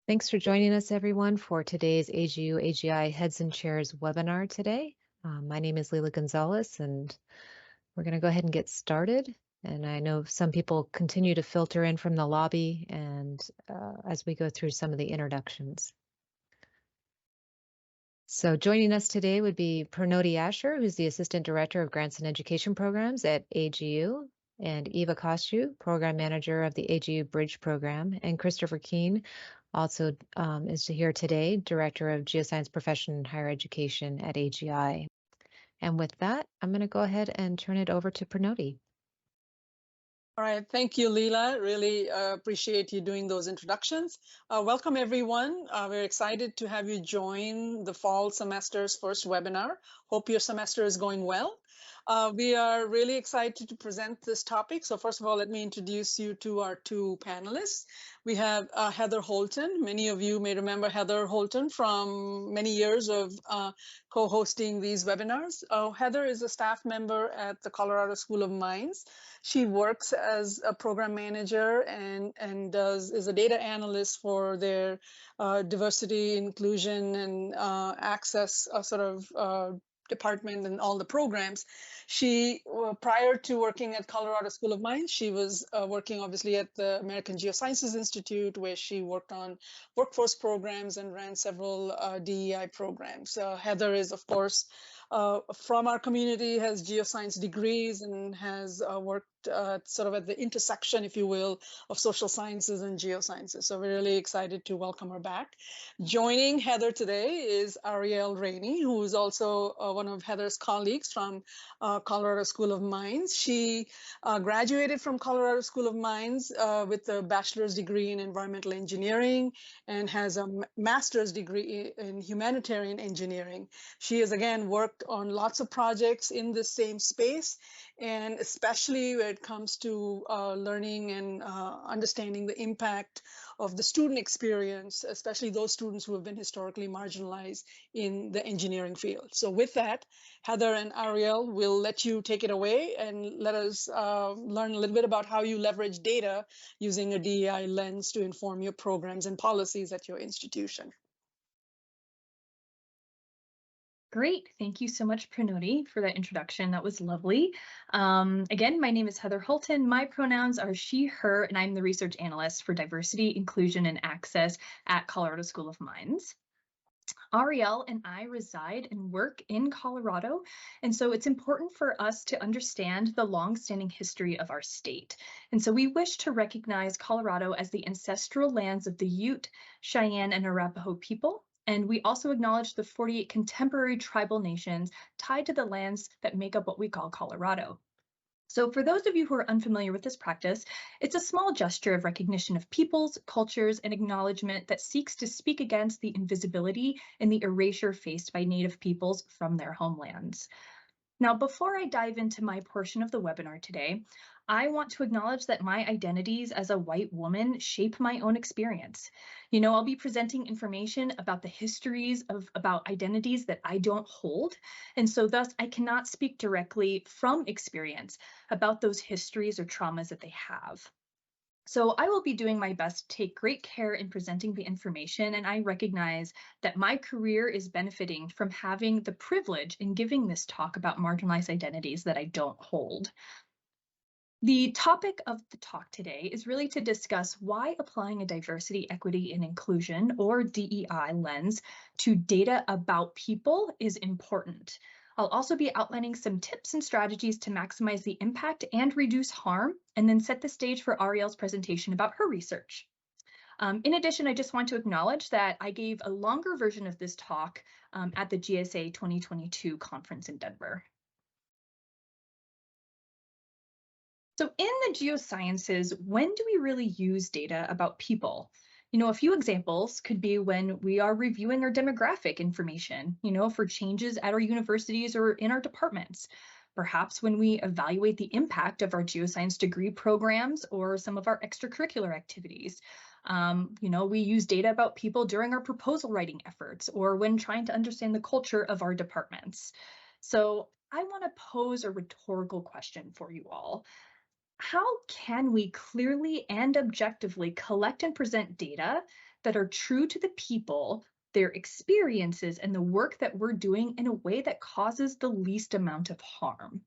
Thanks for joining us, everyone, for today's AGU AGI Heads and Chairs webinar today. My name is Leila Gonzalez, and we're going to go ahead and get started. And I know some people continue to filter in from the lobby, and as we go through some of the introductions. So joining us today would be Pranoti Asher, who's the Assistant Director of Grants and Education Programs at AGU, and Eva Kostiu, Program Manager of the AGU Bridge Program, and Christopher Keene, also is here today, Director of Geoscience Profession and Higher Education at AGI. And with that, I'm going to go ahead and turn it over to Pranoti. All right, thank you, Leila. Really appreciate you doing those introductions. Welcome, everyone. We're excited to have you join the fall semester's first webinar. Hope your semester is going well. We are really excited to present this topic. So first of all, let me introduce you to our two panelists. We have Heather Houlton. Many of you may remember Heather Houlton from many years of co-hosting these webinars. Heather is a staff member at the Colorado School of Mines. She works as a program manager and is a data analyst for their diversity, inclusion, and access department and all the programs. She, prior to working at Colorado School of Mines, she was working obviously at the American Geosciences Institute, where she worked on workforce programs and ran several DEI programs. Heather is, of course, from our community, has geoscience degrees and has worked sort of at the intersection, if you will, of social sciences and geosciences. So we're really excited to welcome her back. Joining Heather today is Arielle Rainey, who is also one of Heather's colleagues from Colorado School of Mines. She graduated from Colorado School of Mines with a bachelor's degree in environmental engineering and has a master's degree in humanitarian engineering. She has, again, worked on lots of projects in the same space, and especially when it comes to learning and understanding the impact of the student experience, especially those students who have been historically marginalized in the engineering field. So with that, Heather and Arielle will let you take it away and let us learn a little bit about how you leverage data using a DEI lens to inform your programs and policies at your institution. Great. Thank you so much, Pranoti, for that introduction. That was lovely. Again, my name is Heather Houlton. My pronouns are she, her, and I'm the research analyst for diversity, inclusion, and access at Colorado School of Mines. Arielle and I reside and work in Colorado, and so it's important for us to understand the long-standing history of our state. And so we wish to recognize Colorado as the ancestral lands of the Ute, Cheyenne, and Arapaho people. And we also acknowledge the 48 contemporary tribal nations tied to the lands that make up what we call Colorado. So for those of you who are unfamiliar with this practice, it's a small gesture of recognition of peoples, cultures, and acknowledgement that seeks to speak against the invisibility and the erasure faced by Native peoples from their homelands. Now, before I dive into my portion of the webinar today, I want to acknowledge that my identities as a white woman shape my own experience. You know, I'll be presenting information about the histories about identities that I don't hold. And so thus I cannot speak directly from experience about those histories or traumas that they have. So I will be doing my best to take great care in presenting the information, and I recognize that my career is benefiting from having the privilege in giving this talk about marginalized identities that I don't hold. The topic of the talk today is really to discuss why applying a diversity, equity, and inclusion, or DEI lens to data about people is important. I'll also be outlining some tips and strategies to maximize the impact and reduce harm, and then set the stage for Arielle's presentation about her research. In addition, I just want to acknowledge that I gave a longer version of this talk at the GSA 2022 conference in Denver. So in the geosciences, when do we really use data about people? You know, a few examples could be when we are reviewing our demographic information, you know, for changes at our universities or in our departments. Perhaps when we evaluate the impact of our geoscience degree programs or some of our extracurricular activities. You know, we use data about people during our proposal writing efforts or when trying to understand the culture of our departments. So I want to pose a rhetorical question for you all. How can we clearly and objectively collect and present data that are true to the people, their experiences, and the work that we're doing in a way that causes the least amount of harm.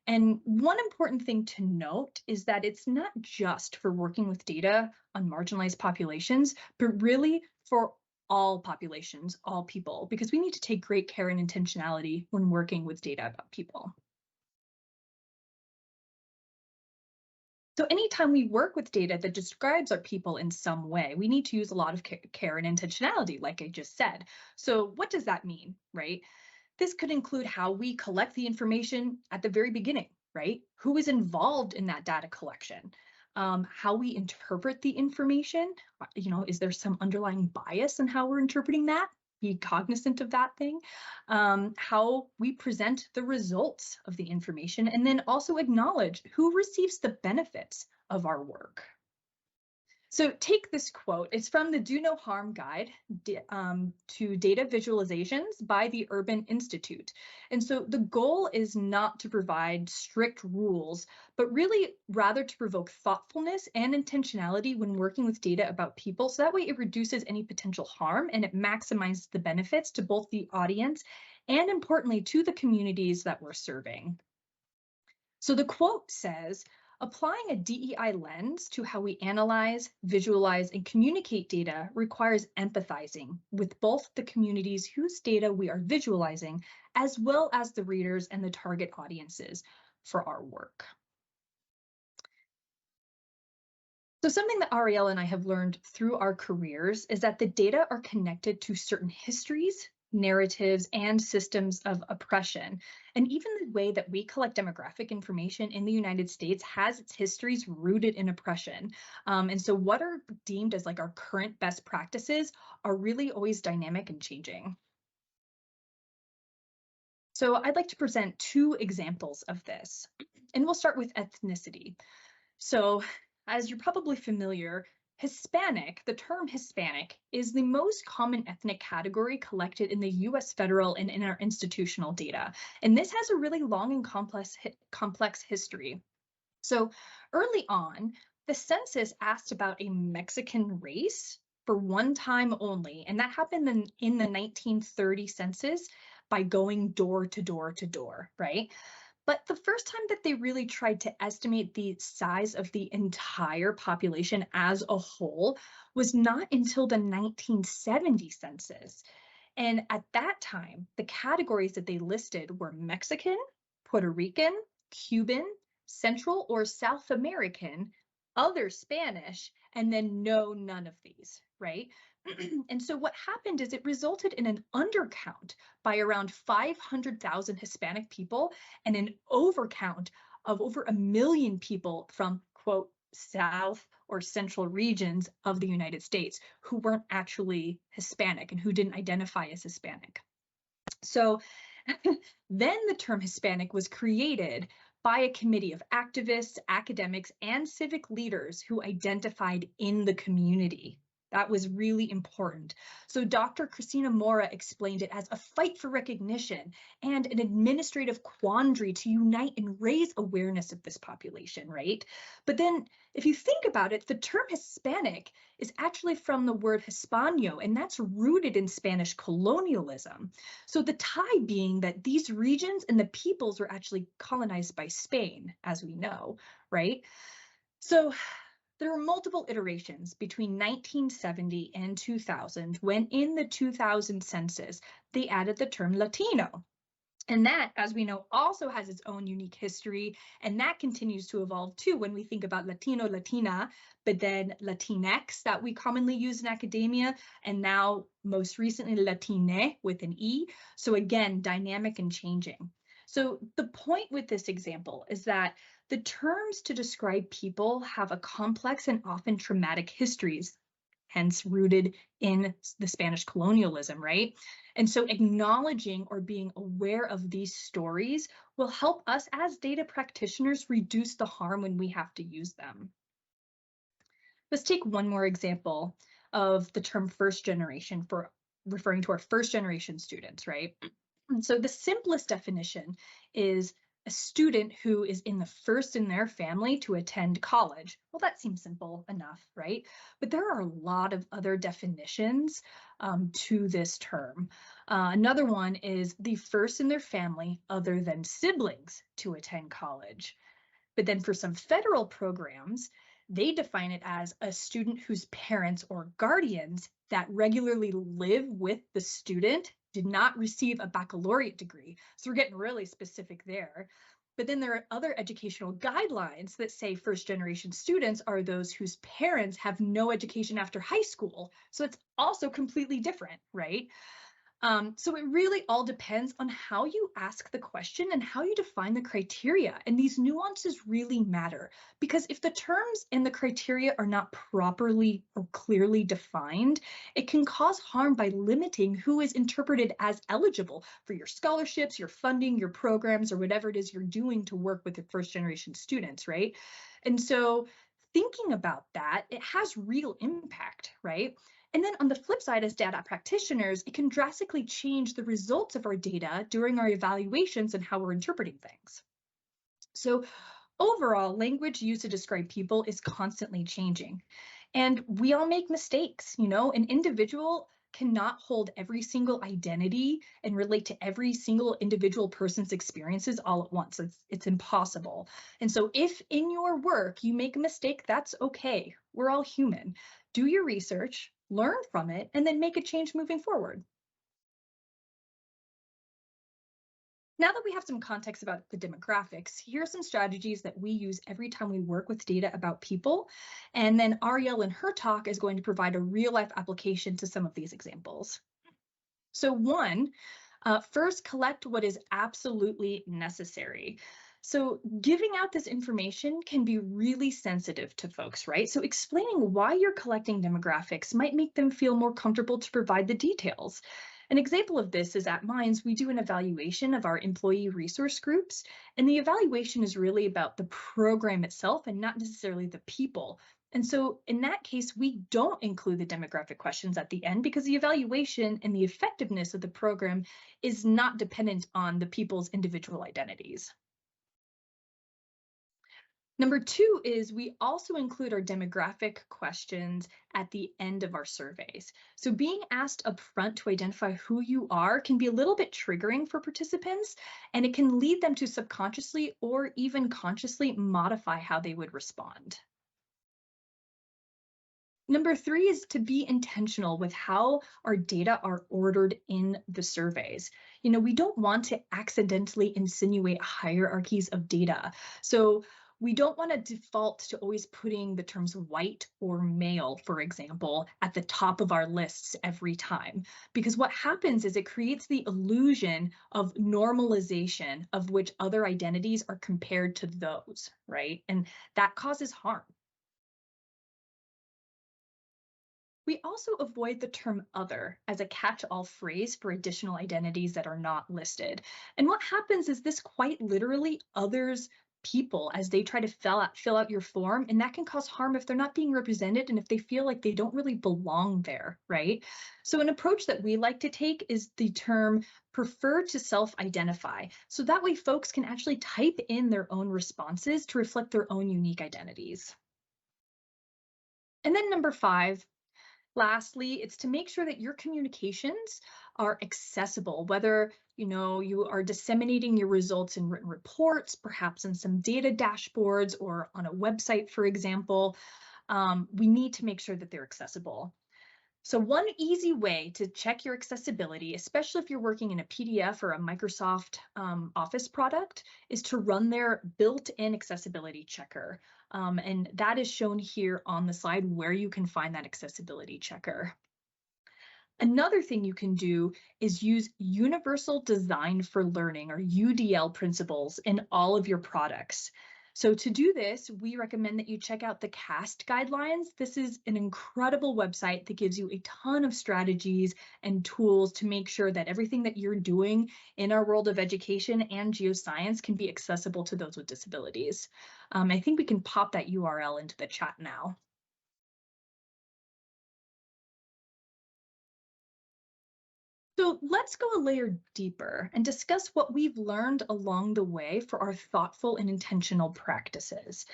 And one important thing to note is that it's not just for working with data on marginalized populations, but really for all populations, all people, because we need to take great care and intentionality when working with data about people. So anytime we work with data that describes our people in some way, we need to use a lot of care and intentionality, like I just said. So what does that mean, right? This could include how we collect the information at the very beginning, right? Who is involved in that data collection? How we interpret the information. Is there some underlying bias in how we're interpreting that? Be cognizant of that thing. How we present the results of the information, and then also acknowledge who receives the benefits of our work. So take this quote. It's from the Do No Harm Guide to Data Visualizations by the Urban Institute. And so the goal is not to provide strict rules, but really rather to provoke thoughtfulness and intentionality when working with data about people. So that way it reduces any potential harm and it maximizes the benefits to both the audience and, importantly, to the communities that we're serving. So the quote says, applying a DEI lens to how we analyze, visualize, and communicate data requires empathizing with both the communities whose data we are visualizing, as well as the readers and the target audiences for our work. So something that Arielle and I have learned through our careers is that the data are connected to certain histories, narratives, and systems of oppression. And even the way that we collect demographic information in the United States has its histories rooted in oppression. And so what are deemed as like our current best practices are really always dynamic and changing. So I'd like to present two examples of this, and we'll start with ethnicity. So as you're probably familiar, Hispanic, the term Hispanic, is the most common ethnic category collected in the US federal and in our institutional data. And this has a really long and complex history. So early on, the census asked about a Mexican race for one time only, and that happened in the 1930 census by going door to door to door, right? But the first time that they really tried to estimate the size of the entire population as a whole was not until the 1970 census. And at that time, the categories that they listed were Mexican, Puerto Rican, Cuban, Central or South American, other Spanish, and then none of these, right? And so what happened is it resulted in an undercount by around 500,000 Hispanic people and an overcount of over 1 million people from, quote, South or Central regions of the United States who weren't actually Hispanic and who didn't identify as Hispanic. So then the term Hispanic was created by a committee of activists, academics, and civic leaders who identified in the community. That was really important. So Dr. Christina Mora explained it as a fight for recognition and an administrative quandary to unite and raise awareness of this population, right? But then if you think about it, the term Hispanic is actually from the word Hispano, and that's rooted in Spanish colonialism. So the tie being that these regions and the peoples were actually colonized by Spain, as we know, right? So there were multiple iterations between 1970 and 2000 when in the 2000 census, they added the term Latino. And that, as we know, also has its own unique history, and that continues to evolve too when we think about Latino, Latina, but then Latinx that we commonly use in academia, and now most recently Latine with an E. So again, dynamic and changing. So the point with this example is that the terms to describe people have a complex and often traumatic histories, hence rooted in the Spanish colonialism, right? And so acknowledging or being aware of these stories will help us as data practitioners reduce the harm when we have to use them. Let's take one more example of the term first generation for referring to our first generation students, right? And so the simplest definition is a student who is in the first in their family to attend college. Well, that seems simple enough, right? But there are a lot of other definitions to this term. Another one is the first in their family other than siblings to attend college. But then for some federal programs, they define it as a student whose parents or guardians that regularly live with the student did not receive a baccalaureate degree. So we're getting really specific there. But then there are other educational guidelines that say first generation students are those whose parents have no education after high school. So it's also completely different, right? So it really all depends on how you ask the question and how you define the criteria. And these nuances really matter, because if the terms and the criteria are not properly or clearly defined, it can cause harm by limiting who is interpreted as eligible for your scholarships, your funding, your programs, or whatever it is you're doing to work with your first generation students, right? And so thinking about that, it has real impact, right? And then on the flip side, as data practitioners, it can drastically change the results of our data during our evaluations and how we're interpreting things. So overall, language used to describe people is constantly changing. And we all make mistakes, you know, an individual cannot hold every single identity and relate to every single individual person's experiences all at once. It's impossible. And so if in your work you make a mistake, that's okay. We're all human. Do your research, learn from it, and then make a change moving forward. Now that we have some context about the demographics, here are some strategies that we use every time we work with data about people. And then Arielle in her talk is going to provide a real life application to some of these examples. So one, first collect what is absolutely necessary. So giving out this information can be really sensitive to folks, right? So explaining why you're collecting demographics might make them feel more comfortable to provide the details. An example of this is at Mines, we do an evaluation of our employee resource groups, and the evaluation is really about the program itself and not necessarily the people. And so in that case, we don't include the demographic questions at the end because the evaluation and the effectiveness of the program is not dependent on the people's individual identities. Number two is we also include our demographic questions at the end of our surveys. So being asked upfront to identify who you are can be a little bit triggering for participants, and it can lead them to subconsciously or even consciously modify how they would respond. Number three is to be intentional with how our data are ordered in the surveys. You know, we don't want to accidentally insinuate hierarchies of data. So we don't want to default to always putting the terms white or male, for example, at the top of our lists every time. Because what happens is it creates the illusion of normalization of which other identities are compared to those, right? And that causes harm. We also avoid the term other as a catch-all phrase for additional identities that are not listed. And what happens is this quite literally others people as they try to fill out your form, and that can cause harm if they're not being represented and if they feel like they don't really belong there, right? So an approach that we like to take is the term prefer to self-identify. So that way folks can actually type in their own responses to reflect their own unique identities. And then number five, lastly, it's to make sure that your communications are accessible, whether you are disseminating your results in written reports, perhaps in some data dashboards or on a website, for example. We need to make sure that they're accessible. So one easy way to check your accessibility, especially if you're working in a PDF or a Microsoft Office product, is to run their built-in accessibility checker. And that is shown here on the slide where you can find that accessibility checker. Another thing you can do is use Universal Design for Learning, or UDL principles, in all of your products. So to do this, we recommend that you check out the CAST guidelines. This is an incredible website that gives you a ton of strategies and tools to make sure that everything that you're doing in our world of education and geoscience can be accessible to those with disabilities. I think we can pop that URL into the chat now. So let's go a layer deeper and discuss what we've learned along the way for our thoughtful and intentional practices.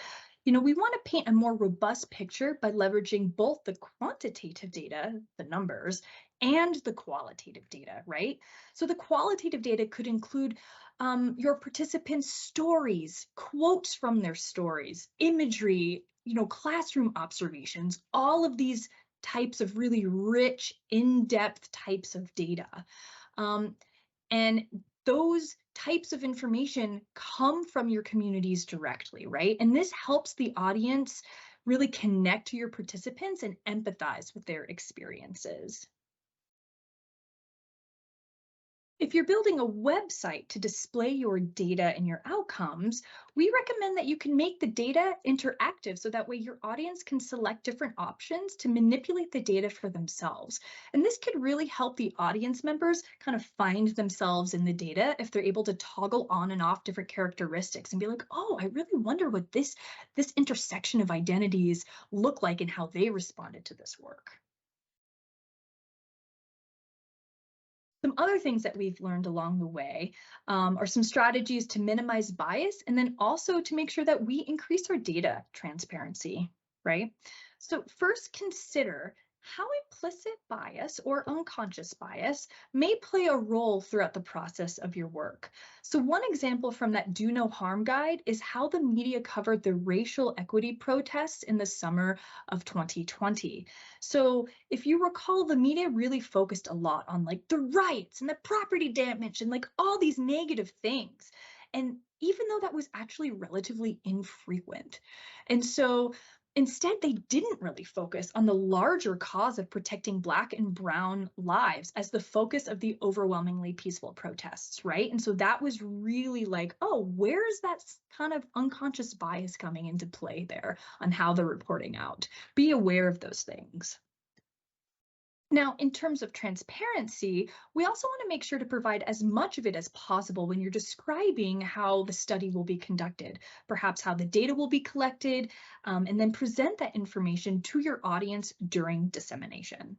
We want to paint a more robust picture by leveraging both the quantitative data, the numbers, and the qualitative data, right? So the qualitative data could include your participants' stories, quotes from their stories, imagery, classroom observations, all of these types of really rich, in-depth types of data. And those types of information come from your communities directly, right? And this helps the audience really connect to your participants and empathize with their experiences. If you're building a website to display your data and your outcomes, we recommend that you can make the data interactive so that way your audience can select different options to manipulate the data for themselves. And this could really help the audience members kind of find themselves in the data if they're able to toggle on and off different characteristics and be like, oh, I really wonder what this intersection of identities look like and how they responded to this work. Some other things that we've learned along the way are some strategies to minimize bias and then also to make sure that we increase our data transparency, right? So first, consider how implicit bias or unconscious bias may play a role throughout the process of your work. So one example from that Do No Harm guide is how the media covered the racial equity protests in the summer of 2020. So if you recall, the media really focused a lot on like the riots and the property damage and like all these negative things. And even though that was actually relatively infrequent. And so instead, they didn't really focus on the larger cause of protecting Black and Brown lives as the focus of the overwhelmingly peaceful protests, right? And so that was really like, oh, where is that kind of unconscious bias coming into play there on how they're reporting out? Be aware of those things. Now, in terms of transparency, we also want to make sure to provide as much of it as possible when you're describing how the study will be conducted, perhaps how the data will be collected, and then present that information to your audience during dissemination.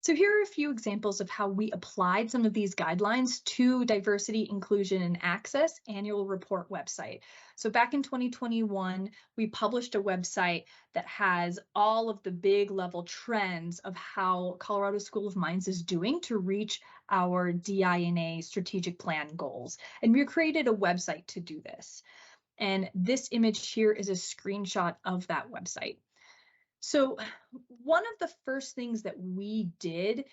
So here are a few examples of how we applied some of these guidelines to Diversity, Inclusion, and Access annual report website. So back in 2021, we published a website that has all of the big level trends of how Colorado School of Mines is doing to reach our DI&A strategic plan goals. And we created a website to do this. And this image here is a screenshot of that website. So one of the first things that we did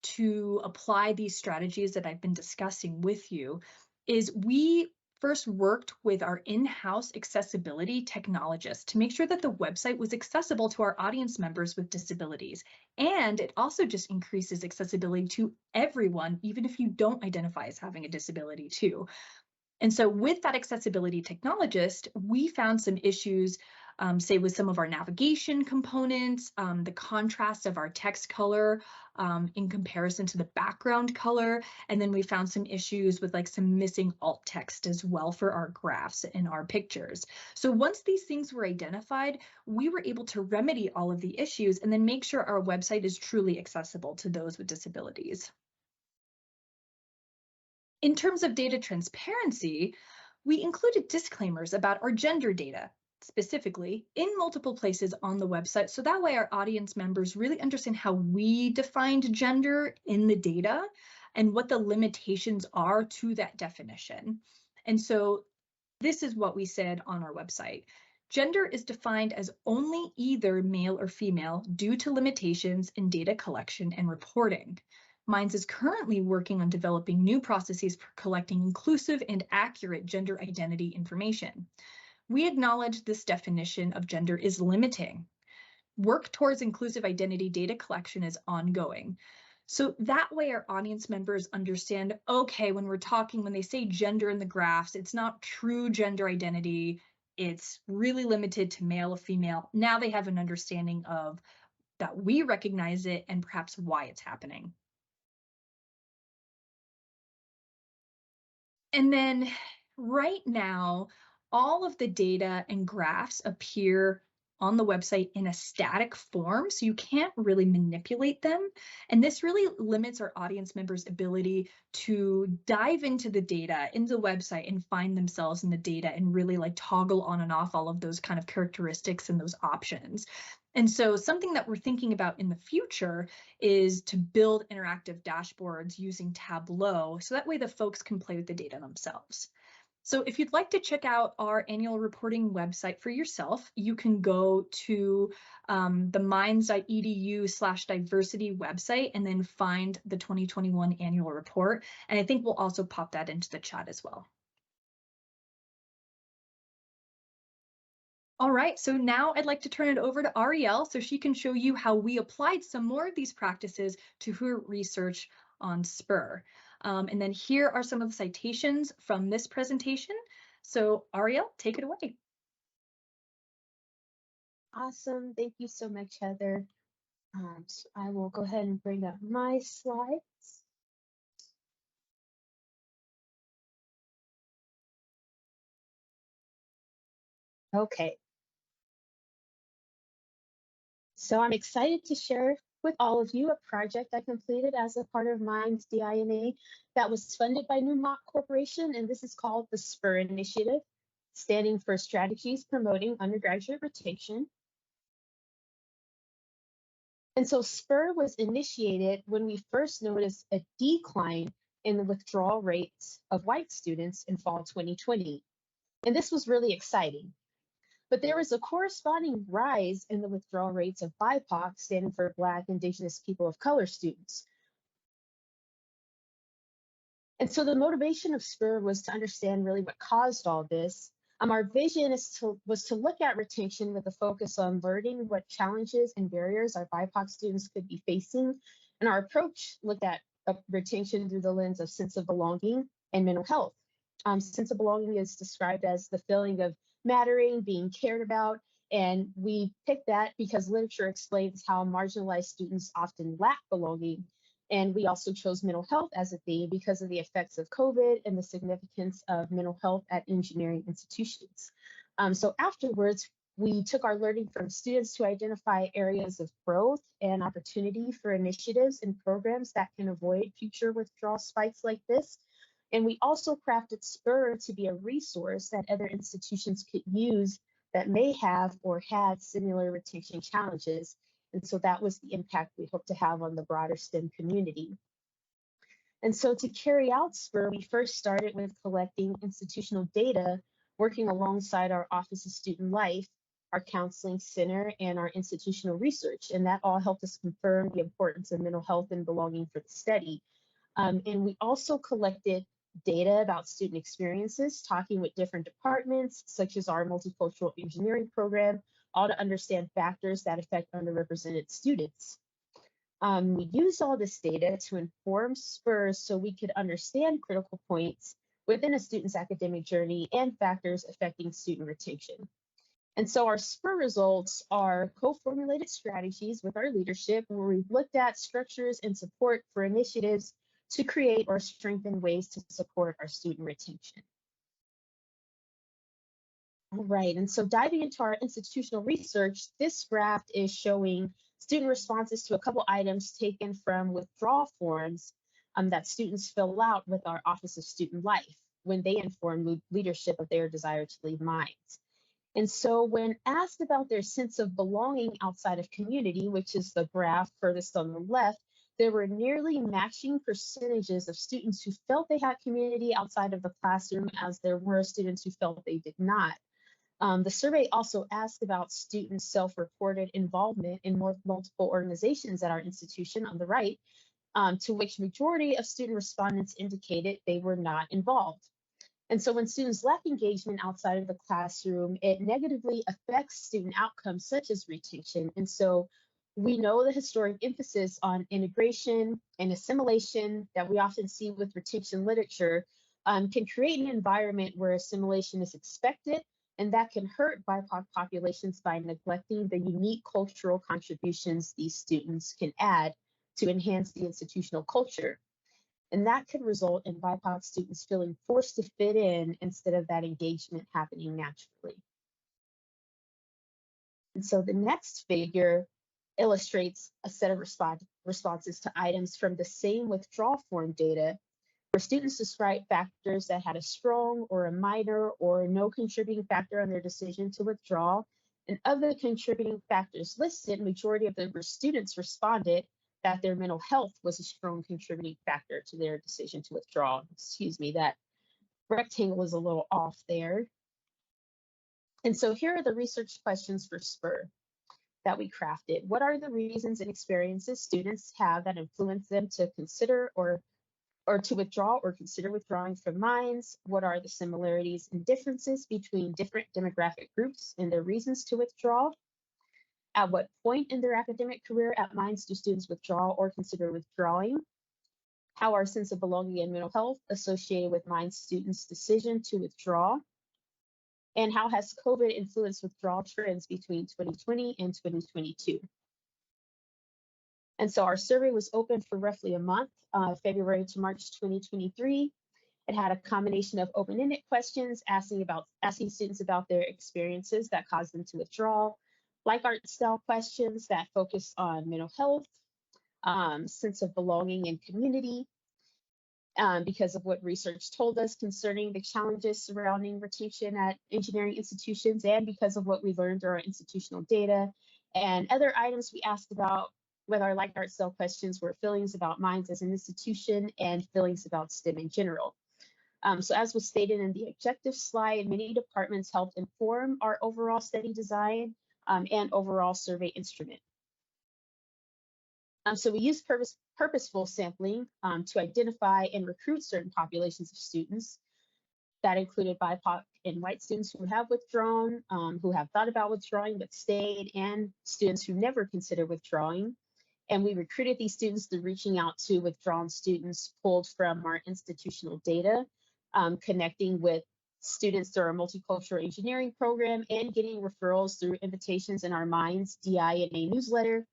to apply these strategies that I've been discussing with you is we first worked with our in-house accessibility technologist to make sure that the website was accessible to our audience members with disabilities. And it also just increases accessibility to everyone, even if you don't identify as having a disability too. And so with that accessibility technologist, we found some issues, say with some of our navigation components, the contrast of our text color in comparison to the background color. And then we found some issues with like some missing alt text as well for our graphs and our pictures. So once these things were identified, we were able to remedy all of the issues and then make sure our website is truly accessible to those with disabilities. In terms of data transparency, we included disclaimers about our gender data, specifically in multiple places on the website. So that way our audience members really understand how we defined gender in the data and what the limitations are to that definition. And so this is what we said on our website. Gender is defined as only either male or female due to limitations in data collection and reporting. Mines is currently working on developing new processes for collecting inclusive and accurate gender identity information. We acknowledge this definition of gender is limiting. Work towards inclusive identity data collection is ongoing. So that way our audience members understand, okay, when they say gender in the graphs, it's not true gender identity. It's really limited to male or female. Now they have an understanding of that we recognize it and perhaps why it's happening. And then right now, all of the data and graphs appear on the website in a static form, so you can't really manipulate them. And this really limits our audience members' ability to dive into the data, into the website, and find themselves in the data and really like toggle on and off all of those kind of characteristics and those options. And so something that we're thinking about in the future is to build interactive dashboards using Tableau, so that way the folks can play with the data themselves. So if you'd like to check out our annual reporting website for yourself, you can go to the minds.edu/diversity website and then find the 2021 annual report. And I think we'll also pop that into the chat as well. All right, so now I'd like to turn it over to Arielle so she can show you how we applied some more of these practices to her research on SPUR. And then here are some of the citations from this presentation. So Arielle, take it away. Awesome, thank you so much, Heather. So I will go ahead and bring up my slides. Okay. So I'm excited to share with all of you a project I completed as a part of Minds DI&A that was funded by Newmont Corporation, and this is called the SPUR Initiative, standing for Strategies Promoting Undergraduate Retention. And so SPUR was initiated when we first noticed a decline in the withdrawal rates of white students in fall 2020. And this was really exciting. But there was a corresponding rise in the withdrawal rates of BIPOC, standing for Black, Indigenous, People of Color students. And so the motivation of SPUR was to understand really what caused all this. Our vision was to look at retention with a focus on learning what challenges and barriers our BIPOC students could be facing. And our approach looked at retention through the lens of sense of belonging and mental health. Sense of belonging is described as the feeling of mattering, being cared about, and we picked that because literature explains how marginalized students often lack belonging. And we also chose mental health as a theme because of the effects of COVID and the significance of mental health at engineering institutions. So afterwards, we took our learning from students to identify areas of growth and opportunity for initiatives and programs that can avoid future withdrawal spikes like this. And we also crafted SPUR to be a resource that other institutions could use that may have or had similar retention challenges. And so that was the impact we hope to have on the broader STEM community. And so to carry out SPUR, we first started with collecting institutional data, working alongside our Office of Student Life, our Counseling Center, and our institutional research. And that all helped us confirm the importance of mental health and belonging for the study. And we also collected data about student experiences, talking with different departments, such as our multicultural engineering program, all to understand factors that affect underrepresented students. We used all this data to inform SPUR so we could understand critical points within a student's academic journey and factors affecting student retention. And so our SPUR results are co-formulated strategies with our leadership, where we've looked at structures and support for initiatives to create or strengthen ways to support our student retention. All right, and so diving into our institutional research, this graph is showing student responses to a couple items taken from withdrawal forms that students fill out with our Office of Student Life when they inform leadership of their desire to leave Minds. And so when asked about their sense of belonging outside of community, which is the graph furthest on the left, there were nearly matching percentages of students who felt they had community outside of the classroom as there were students who felt they did not. The survey also asked about students' self-reported involvement in multiple organizations at our institution on the right, to which majority of student respondents indicated they were not involved. And so when students lack engagement outside of the classroom, it negatively affects student outcomes such as retention. And so we know the historic emphasis on integration and assimilation that we often see with retention literature can create an environment where assimilation is expected, and that can hurt BIPOC populations by neglecting the unique cultural contributions these students can add to enhance the institutional culture. And that could result in BIPOC students feeling forced to fit in instead of that engagement happening naturally. And so the next figure illustrates a set of responses to items from the same withdrawal form data, where students describe factors that had a strong or a minor or no contributing factor on their decision to withdraw. And of the contributing factors listed, majority of the students responded that their mental health was a strong contributing factor to their decision to withdraw. Excuse me, that rectangle is a little off there. And so here are the research questions for SPUR that we crafted. What are the reasons and experiences students have that influence them to consider or to withdraw or consider withdrawing from mines? What are the similarities and differences between different demographic groups and their reasons to withdraw? At what point in their academic career at mines do students withdraw or consider withdrawing? How are sense of belonging and mental health associated with mines students' decision to withdraw? And how has COVID influenced withdrawal trends between 2020 and 2022? And so our survey was open for roughly a month, February to March 2023. It had a combination of open-ended questions asking students about their experiences that caused them to withdraw, like art style questions that focus on mental health, sense of belonging and community, because of what research told us concerning the challenges surrounding retention at engineering institutions, and because of what we learned through our institutional data. And other items we asked about with our like art style questions were feelings about mines as an institution and feelings about STEM in general. So as was stated in the objective slide, many departments helped inform our overall study design and overall survey instrument. So we used purposeful sampling to identify and recruit certain populations of students. That included BIPOC and white students who have withdrawn, who have thought about withdrawing but stayed, and students who never considered withdrawing. And we recruited these students through reaching out to withdrawn students pulled from our institutional data, connecting with students through our multicultural engineering program, and getting referrals through invitations in our Minds DEI newsletter.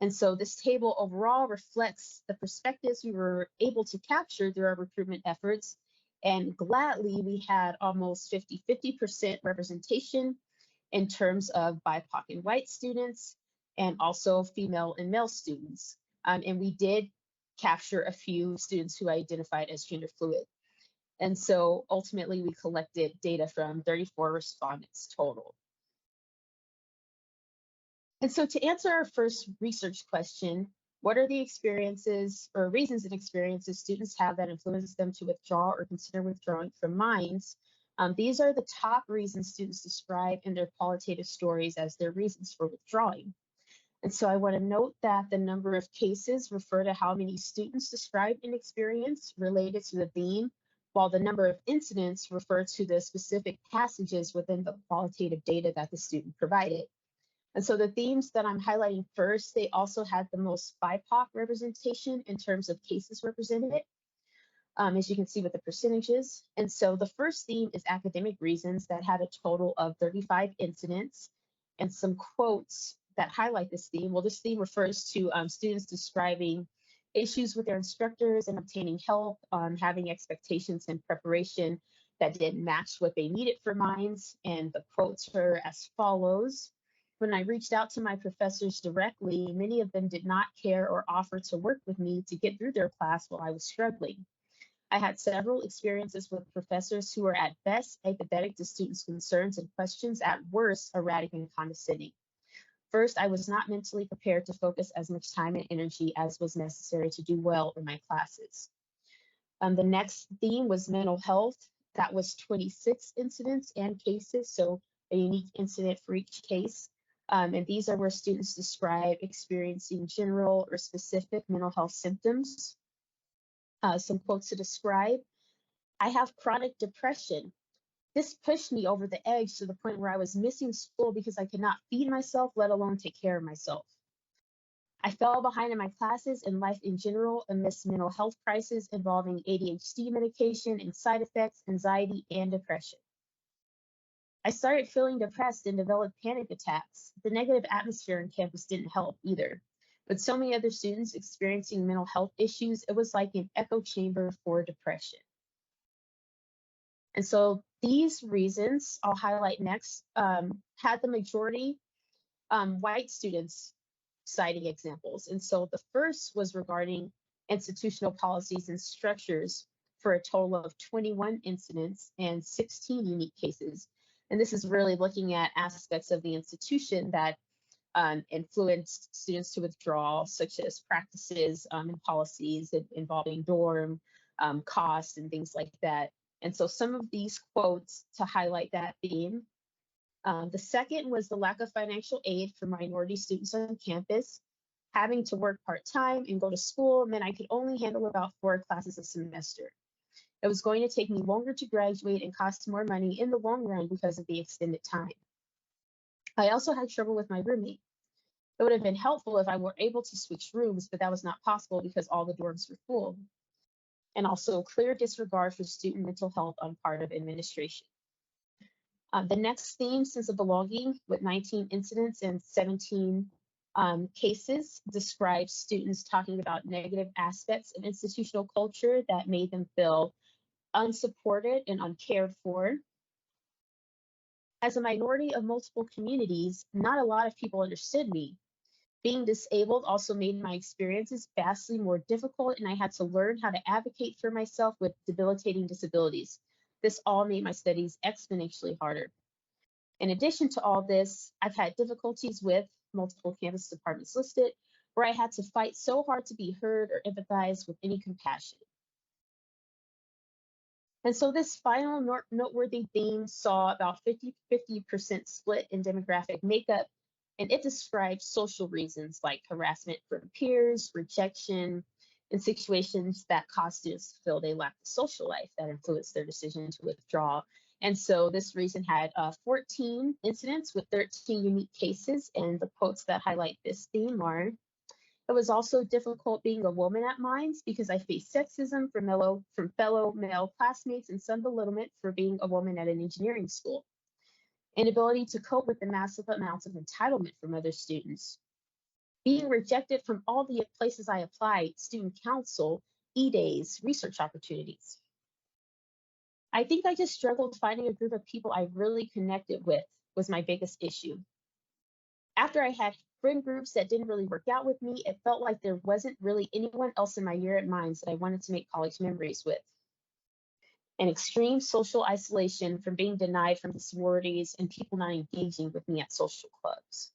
And so this table overall reflects the perspectives we were able to capture through our recruitment efforts. And gladly, we had almost 50% representation in terms of BIPOC and white students, and also female and male students. And we did capture a few students who identified as gender fluid. And so ultimately, we collected data from 34 respondents total. And so to answer our first research question, what are the experiences or reasons and experiences students have that influence them to withdraw or consider withdrawing from mines? These are the top reasons students describe in their qualitative stories as their reasons for withdrawing. And so I want to note that the number of cases refer to how many students describe an experience related to the theme, while the number of incidents refer to the specific passages within the qualitative data that the student provided. And so the themes that I'm highlighting first, they also had the most BIPOC representation in terms of cases represented, as you can see with the percentages. And so the first theme is academic reasons that had a total of 35 incidents, and some quotes that highlight this theme. Well, this theme refers to students describing issues with their instructors and obtaining help, having expectations and preparation that didn't match what they needed for mines. And the quotes are as follows. When I reached out to my professors directly, many of them did not care or offer to work with me to get through their class while I was struggling. I had several experiences with professors who were at best apathetic to students' concerns and questions, at worst erratic and condescending. First, I was not mentally prepared to focus as much time and energy as was necessary to do well in my classes. The next theme was mental health. That was 26 incidents and cases, so a unique incident for each case. And these are where students describe experiencing general or specific mental health symptoms. Some quotes to describe. I have chronic depression. This pushed me over the edge to the point where I was missing school because I could not feed myself, let alone take care of myself. I fell behind in my classes and life in general amidst mental health crises involving ADHD medication and side effects, anxiety, and depression. I started feeling depressed and developed panic attacks. The negative atmosphere on campus didn't help either. With so many other students experiencing mental health issues, it was like an echo chamber for depression. And so these reasons I'll highlight next had the majority white students citing examples. And so the first was regarding institutional policies and structures for a total of 21 incidents and 16 unique cases. And this is really looking at aspects of the institution that influenced students to withdraw, such as practices and policies involving dorm, cost, and things like that. And so some of these quotes to highlight that theme. The second was the lack of financial aid for minority students on campus. Having to work part-time and go to school meant I could only handle about 4 classes a semester. It was going to take me longer to graduate and cost more money in the long run because of the extended time. I also had trouble with my roommate. It would have been helpful if I were able to switch rooms, but that was not possible because all the dorms were full. And also clear disregard for student mental health on part of administration. The next theme, sense of belonging, with 19 incidents and 17 cases, describes students talking about negative aspects of institutional culture that made them feel unsupported and uncared for. As a minority of multiple communities, not a lot of people understood me. Being disabled also made my experiences vastly more difficult, and I had to learn how to advocate for myself with debilitating disabilities. This all made my studies exponentially harder. In addition to all this, I've had difficulties with multiple campus departments listed, where I had to fight so hard to be heard or empathize with any compassion. And so this final noteworthy theme saw about 50% split in demographic makeup, and it describes social reasons like harassment from peers, rejection, and situations that cause students to feel they lack the social life that influenced their decision to withdraw. And so this reason had 14 incidents with 13 unique cases, and the quotes that highlight this theme are: it was also difficult being a woman at Mines because I faced sexism from fellow male classmates and some belittlement for being a woman at an engineering school. Inability to cope with the massive amounts of entitlement from other students. Being rejected from all the places I applied, student council, E-days, research opportunities. I think I just struggled finding a group of people I really connected with was my biggest issue. After I had friend groups that didn't really work out with me, it felt like there wasn't really anyone else in my year at Mines that I wanted to make college memories with. An extreme social isolation from being denied from the sororities and people not engaging with me at social clubs.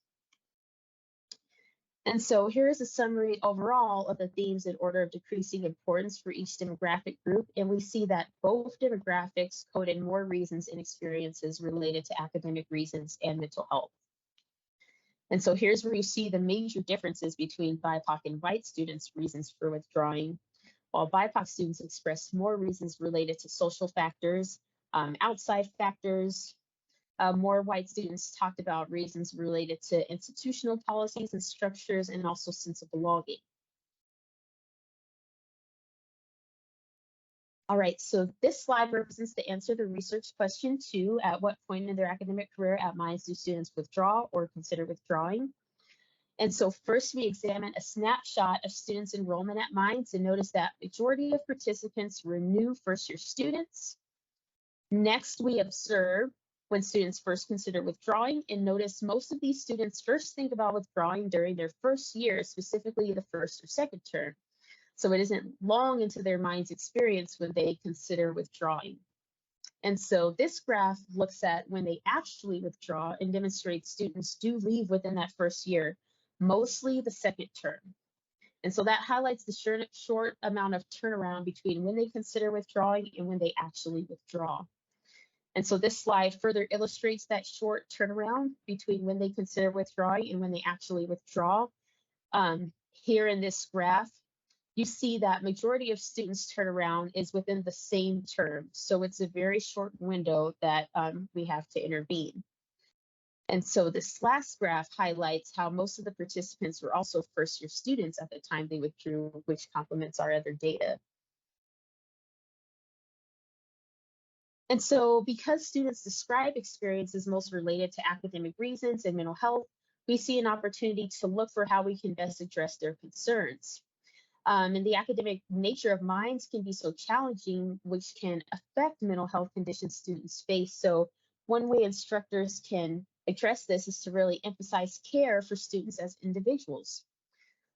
And so here is a summary overall of the themes in order of decreasing importance for each demographic group. And we see that both demographics coded more reasons and experiences related to academic reasons and mental health. And so here's where you see the major differences between BIPOC and white students' reasons for withdrawing. While BIPOC students expressed more reasons related to social factors, outside factors, more white students talked about reasons related to institutional policies and structures, and also sense of belonging. All right, so this slide represents the answer to research question 2. At what point in their academic career at Mines do students withdraw or consider withdrawing? And so first we examine a snapshot of students' enrollment at Mines and notice that majority of participants were new first-year students. Next, we observe when students first consider withdrawing and notice most of these students first think about withdrawing during their first year, specifically the first or second term. So it isn't long into their Mines experience when they consider withdrawing. And so this graph looks at when they actually withdraw and demonstrates students do leave within that first year, mostly the second term. And so that highlights the short amount of turnaround between when they consider withdrawing and when they actually withdraw. And so this slide further illustrates that short turnaround between when they consider withdrawing and when they actually withdraw. Here in this graph, you see that majority of students' turnaround is within the same term. So it's a very short window that we have to intervene. And so this last graph highlights how most of the participants were also first-year students at the time they withdrew, which complements our other data. And so because students describe experiences most related to academic reasons and mental health, we see an opportunity to look for how we can best address their concerns. And the academic nature of Mines can be so challenging, which can affect mental health conditions students face. So one way instructors can address this is to really emphasize care for students as individuals.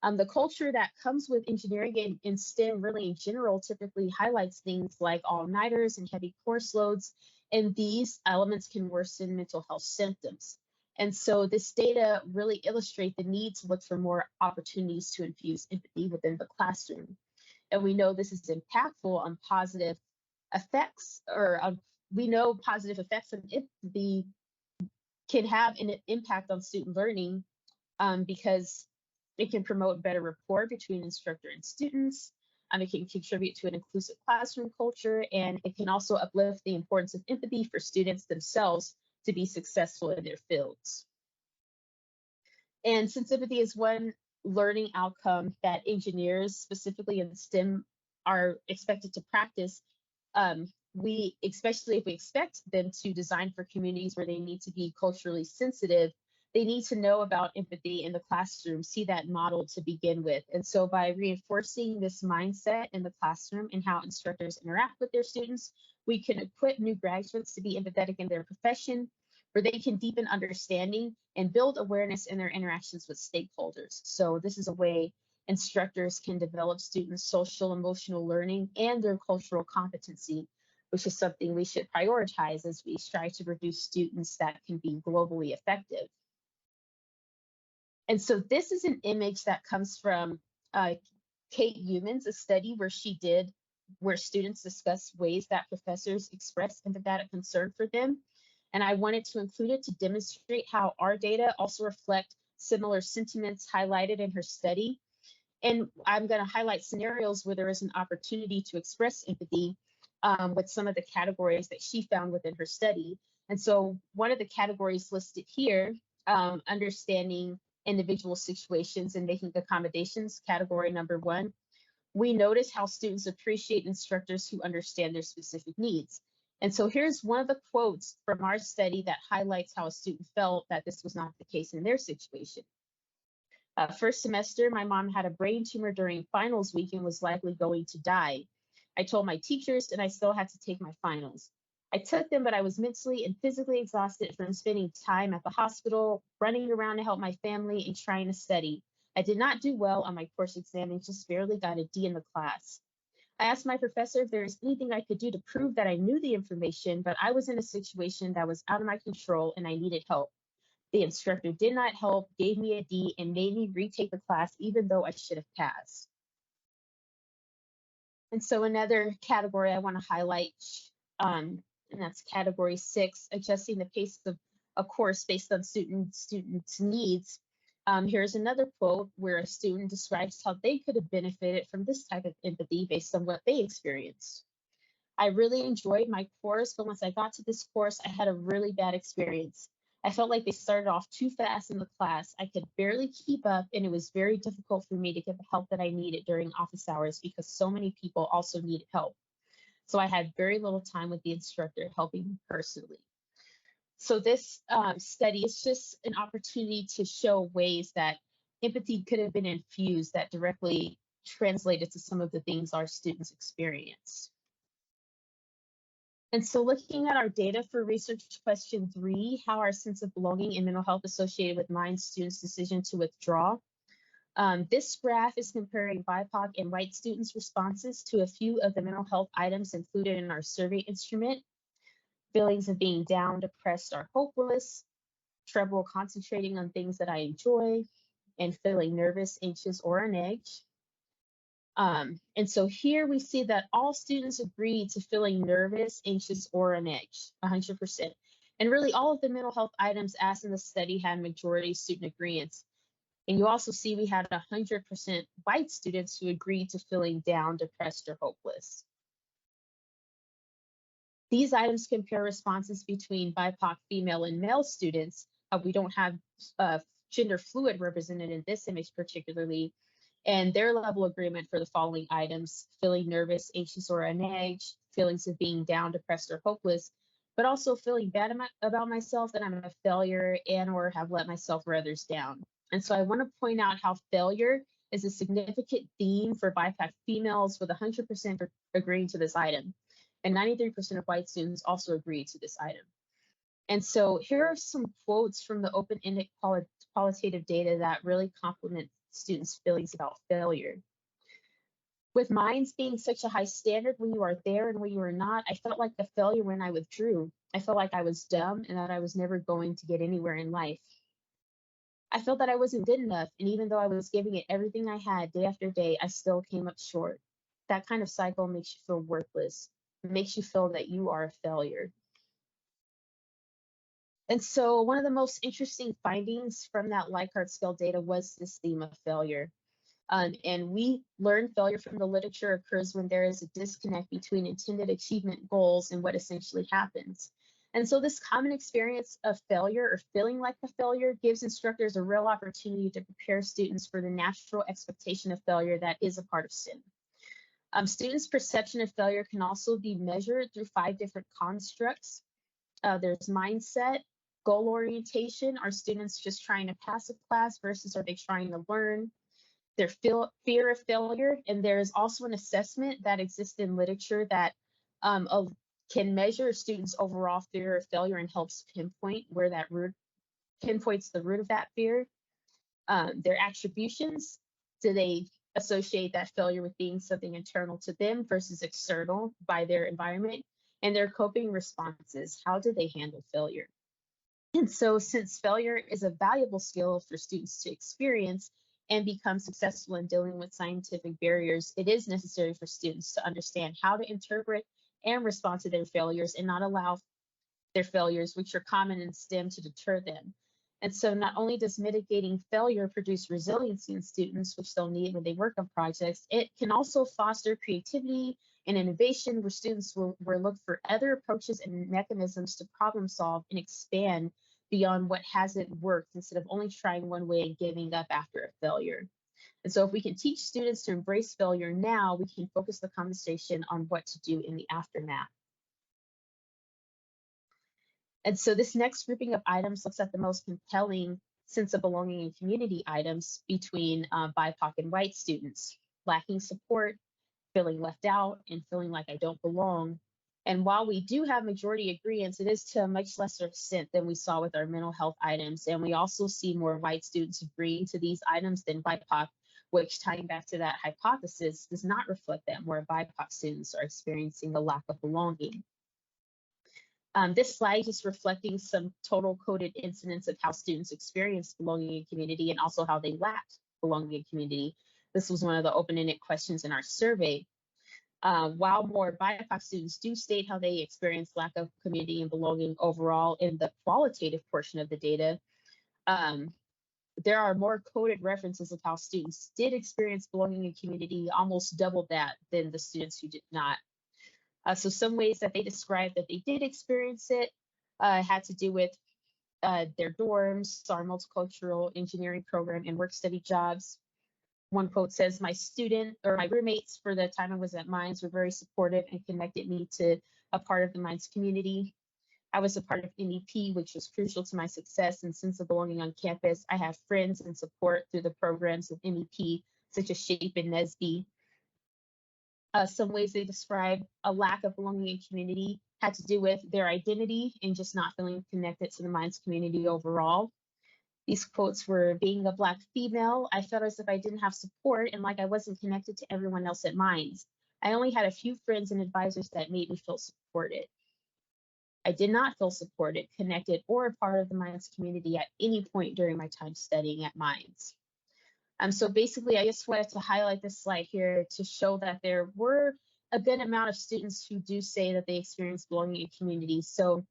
The culture that comes with engineering and STEM really in general typically highlights things like all-nighters and heavy course loads, and these elements can worsen mental health symptoms. And so this data really illustrate the need to look for more opportunities to infuse empathy within the classroom. And we know this is impactful on positive effects, we know positive effects of empathy can have an impact on student learning because it can promote better rapport between instructor and students. It can contribute to an inclusive classroom culture, and it can also uplift the importance of empathy for students themselves to be successful in their fields. And since empathy is one learning outcome that engineers, specifically in STEM, are expected to practice, especially if we expect them to design for communities where they need to be culturally sensitive, they need to know about empathy in the classroom, see that model to begin with. And so by reinforcing this mindset in the classroom and how instructors interact with their students, we can equip new graduates to be empathetic in their profession, where they can deepen understanding and build awareness in their interactions with stakeholders. So this is a way instructors can develop students' social emotional learning and their cultural competency, which is something we should prioritize as we strive to produce students that can be globally effective. And so this is an image that comes from Kate Humans, a study where students discuss ways that professors express empathetic concern for them. And I wanted to include it to demonstrate how our data also reflect similar sentiments highlighted in her study. And I'm going to highlight scenarios where there is an opportunity to express empathy with some of the categories that she found within her study. And so one of the categories listed here, understanding individual situations and making accommodations, category number 1, we notice how students appreciate instructors who understand their specific needs. And so here's one of the quotes from our study that highlights how a student felt that this was not the case in their situation. First semester, my mom had a brain tumor during finals week and was likely going to die. I told my teachers and I still had to take my finals. I took them, but I was mentally and physically exhausted from spending time at the hospital, running around to help my family and trying to study. I did not do well on my course exam and just barely got a D in the class. I asked my professor if there was anything I could do to prove that I knew the information, but I was in a situation that was out of my control and I needed help. The instructor did not help, gave me a D, and made me retake the class even though I should have passed. And so another category I want to highlight, and that's category 6, adjusting the pace of a course based on students' needs. Here's another quote where a student describes how they could have benefited from this type of empathy based on what they experienced. I really enjoyed my course, but once I got to this course, I had a really bad experience. I felt like they started off too fast in the class. I could barely keep up, and it was very difficult for me to get the help that I needed during office hours because so many people also needed help. So I had very little time with the instructor helping me personally. So this study is just an opportunity to show ways that empathy could have been infused that directly translated to some of the things our students experience. And so looking at our data for research question 3, how our sense of belonging and mental health associated with Mind students' decision to withdraw. This graph is comparing BIPOC and white students' responses to a few of the mental health items included in our survey instrument. Feelings of being down, depressed, or hopeless, trouble concentrating on things that I enjoy, and feeling nervous, anxious, or on edge. And so here we see that all students agreed to feeling nervous, anxious, or on edge, 100%. And really all of the mental health items asked in the study had majority student agreements. And you also see we had 100% white students who agreed to feeling down, depressed, or hopeless. These items compare responses between BIPOC female and male students. We don't have gender fluid represented in this image particularly, and their level of agreement for the following items: feeling nervous, anxious, or on edge, feelings of being down, depressed, or hopeless, but also feeling bad about myself, that I'm a failure and or have let myself or others down. And so I want to point out how failure is a significant theme for BIPOC females, with 100% agreeing to this item. And 93% of white students also agreed to this item. And so here are some quotes from the open-ended qualitative data that really complement students' feelings about failure. With minds being such a high standard when you are there and when you are not, I felt like a failure when I withdrew. I felt like I was dumb and that I was never going to get anywhere in life. I felt that I wasn't good enough, and even though I was giving it everything I had day after day, I still came up short. That kind of cycle makes you feel worthless. It makes you feel that you are a failure. And so one of the most interesting findings from that Likert scale data was this theme of failure. And we learned failure from the literature occurs when there is a disconnect between intended achievement goals and what essentially happens. And so this common experience of failure or feeling like a failure gives instructors a real opportunity to prepare students for the natural expectation of failure that is a part of STEM. Students' perception of failure can also be measured through 5 different constructs. There's mindset, goal orientation. Are students just trying to pass a class versus are they trying to learn? Their fear of failure, and there is also an assessment that exists in literature that can measure students' overall fear of failure and helps pinpoint where that pinpoints the root of that fear. Their attributions, do they associate that failure with being something internal to them versus external by their environment? And their coping responses, how do they handle failure? And so since failure is a valuable skill for students to experience and become successful in dealing with scientific barriers, it is necessary for students to understand how to interpret and respond to their failures and not allow their failures, which are common in STEM, to deter them. And so not only does mitigating failure produce resiliency in students, which they'll need when they work on projects, it can also foster creativity and innovation where students will look for other approaches and mechanisms to problem solve and expand beyond what hasn't worked instead of only trying one way and giving up after a failure. And so if we can teach students to embrace failure now, we can focus the conversation on what to do in the aftermath. And so this next grouping of items looks at the most compelling sense of belonging and community items between BIPOC and white students: lacking support, feeling left out, and feeling like I don't belong. And while we do have majority agreements, it is to a much lesser extent than we saw with our mental health items. And we also see more white students agreeing to these items than BIPOC, which, tying back to that hypothesis, does not reflect that more BIPOC students are experiencing a lack of belonging. This slide is reflecting some total coded incidents of how students experience belonging in community and also how they lack belonging in community. This was one of the open-ended questions in our survey. While more BIPOC students do state how they experience lack of community and belonging overall in the qualitative portion of the data, there are more coded references of how students did experience belonging in community, almost double that than the students who did not. So some ways that they described that they did experience it had to do with their dorms, our multicultural engineering program, and work study jobs. One quote says, my roommates for the time I was at Mines were very supportive and connected me to a part of the Mines community. I was a part of MEP, which was crucial to my success and sense of belonging on campus. I have friends and support through the programs of MEP, such as SHAPE and NSBE. Some ways they describe a lack of belonging in community had to do with their identity and just not feeling connected to the Mines community overall. These quotes were, being a Black female, I felt as if I didn't have support and like I wasn't connected to everyone else at Mines. I only had a few friends and advisors that made me feel supported. I did not feel supported, connected, or a part of the Mines community at any point during my time studying at Mines. So basically, I just wanted to highlight this slide here to show that there were a good amount of students who do say that they experience belonging in communities. So,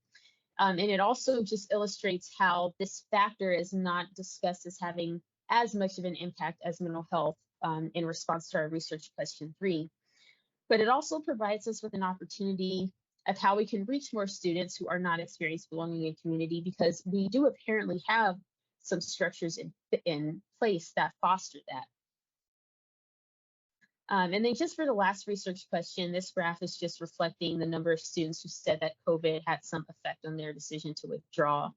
and it also just illustrates how this factor is not discussed as having as much of an impact as mental health in response to our research question 3. But it also provides us with an opportunity of how we can reach more students who are not experiencing belonging in community, because we do apparently have some structures in place that foster that. And then just for the last research question, this graph is just reflecting the number of students who said that COVID had some effect on their decision to withdraw.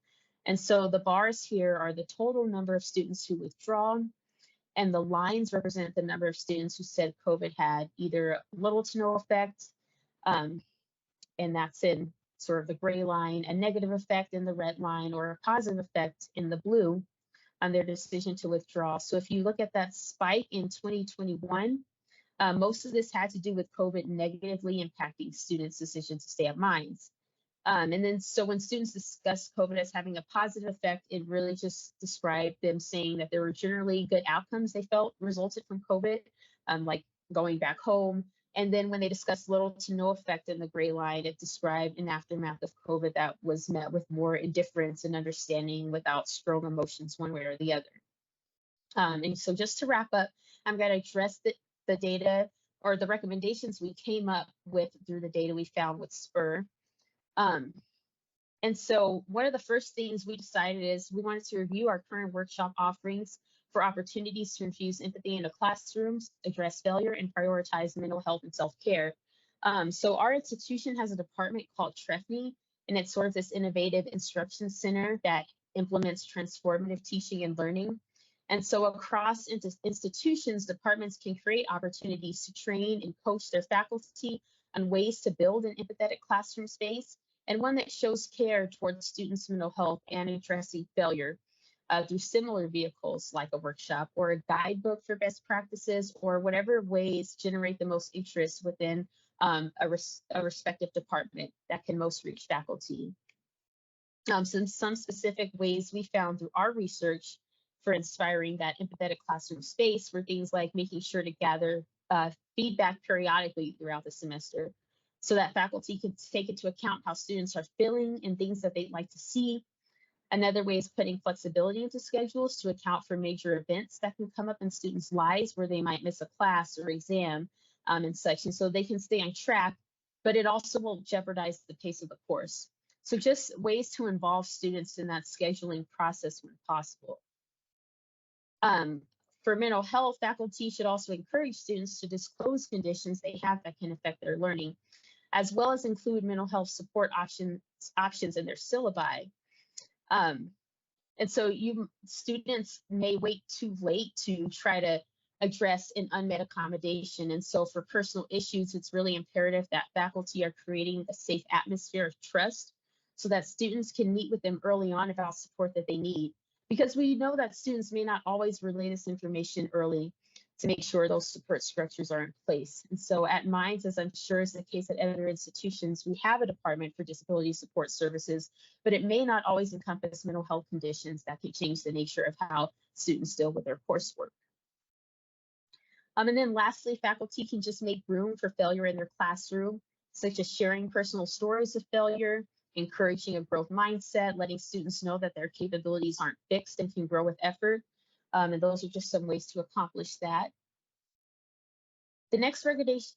And so the bars here are the total number of students who withdraw, and the lines represent the number of students who said COVID had either little to no effect, and that's in sort of the gray line, a negative effect in the red line, or a positive effect in the blue on their decision to withdraw. So if you look at that spike in 2021, most of this had to do with COVID negatively impacting students' decision to stay at Mines. And then so when students discuss COVID as having a positive effect, it really just described them saying that there were generally good outcomes they felt resulted from COVID, like going back home. And then when they discussed little to no effect in the gray line, it described an aftermath of COVID that was met with more indifference and understanding without strong emotions one way or the other. And so just to wrap up, I'm going to address the data or the recommendations we came up with through the data we found with SPUR. And so one of the first things we decided is we wanted to review our current workshop offerings for opportunities to infuse empathy into classrooms, address failure, and prioritize mental health and self-care. So our institution has a department called TREFNI, and it's sort of this innovative instruction center that implements transformative teaching and learning. And so across institutions, departments can create opportunities to train and coach their faculty on ways to build an empathetic classroom space, and one that shows care towards students' mental health and addressing failure through similar vehicles like a workshop or a guidebook for best practices, or whatever ways generate the most interest within a respective department that can most reach faculty. Some specific ways we found through our research for inspiring that empathetic classroom space were things like making sure to gather feedback periodically throughout the semester so that faculty can take into account how students are feeling and things that they'd like to see. Another way is putting flexibility into schedules to account for major events that can come up in students' lives where they might miss a class or exam and such, and so they can stay on track, but it also won't jeopardize the pace of the course. So just ways to involve students in that scheduling process when possible. For mental health, faculty should also encourage students to disclose conditions they have that can affect their learning, as well as include mental health support options in their syllabi. And so students may wait too late to try to address an unmet accommodation. And so for personal issues, it's really imperative that faculty are creating a safe atmosphere of trust so that students can meet with them early on about support that they need. Because we know that students may not always relay this information early to make sure those support structures are in place. And so at Mines, as I'm sure is the case at other institutions, we have a department for disability support services, but it may not always encompass mental health conditions that can change the nature of how students deal with their coursework. And then lastly, faculty can just make room for failure in their classroom, such as sharing personal stories of failure, encouraging a growth mindset, letting students know that their capabilities aren't fixed and can grow with effort. And those are just some ways to accomplish that. The next